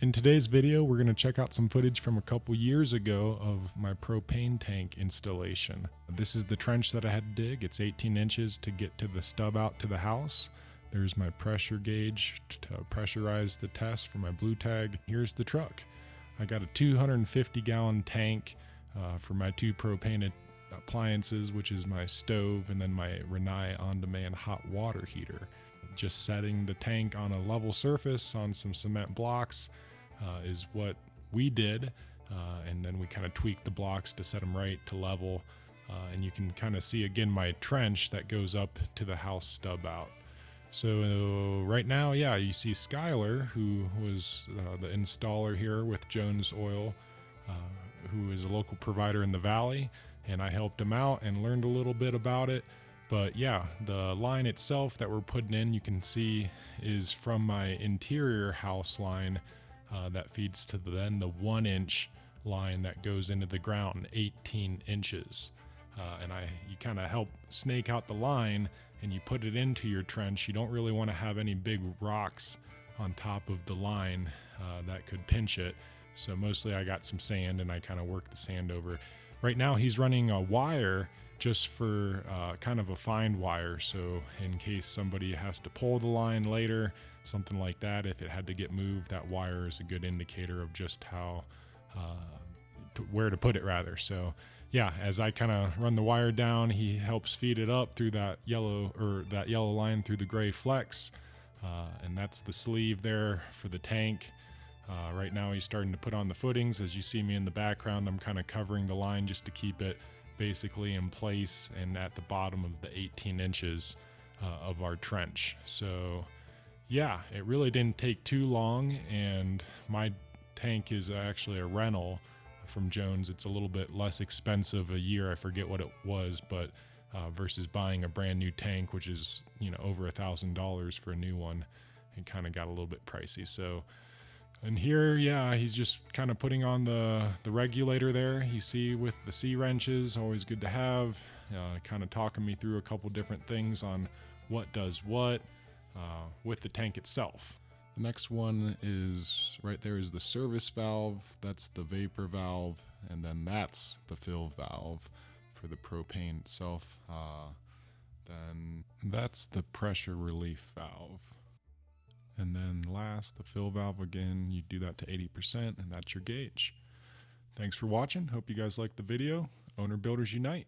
In today's video, we're going to check out some footage from a couple years ago of my propane tank installation. This is the trench that I had to dig. It's 18 inches to get to the stub out to the house. There's my pressure gauge to pressurize the test for my blue tag. Here's the truck. I got a 250-gallon tank for my two propane appliances, which is my stove and then my Rinnai on-demand hot water heater. Just setting the tank on a level surface on some cement blocks is what we did, and then we kind of tweaked the blocks to set them right to level, and you can kind of see again my trench that goes up to the house stub out. So right now, yeah, you see Skylar, who was the installer here with Jones Oil, who is a local provider in the valley, and I helped him out and learned a little bit about it. But yeah, the line itself that we're putting in, you can see, is from my interior house line that feeds to then the 1-inch line that goes into the ground, 18 inches. And you kind of help snake out the line and you put it into your trench. You don't really want to have any big rocks on top of the line that could pinch it. So mostly I got some sand and I kind of work the sand over. Right now he's running a wire just for kind of a find wire, so in case somebody has to pull the line later, something like that, if it had to get moved, that wire is a good indicator of just how where to put it rather. So yeah, as I kind of run the wire down, he helps feed it up through that yellow line through the gray flex, and that's the sleeve there for the tank. Right now he's starting to put on the footings. As you see me in the background, I'm kind of covering the line just to keep it basically in place and at the bottom of the 18 inches of our trench. So yeah, it really didn't take too long, and my tank is actually a rental from Jones. It's a little bit less expensive a year. I forget what it was, but versus buying a brand new tank, which is, you know, over $1,000 for a new one, it kind of got a little bit pricey. So, and here, yeah, he's just kind of putting on the regulator there. You see with the C-wrenches, always good to have. Kind of talking me through a couple different things on what does what with the tank itself. The next one is right there is the service valve. That's the vapor valve, and then that's the fill valve for the propane itself. Then that's the pressure relief valve. And then last, the fill valve again, you do that to 80%, and that's your gauge. Thanks for watching. Hope you guys liked the video. Owner Builders Unite.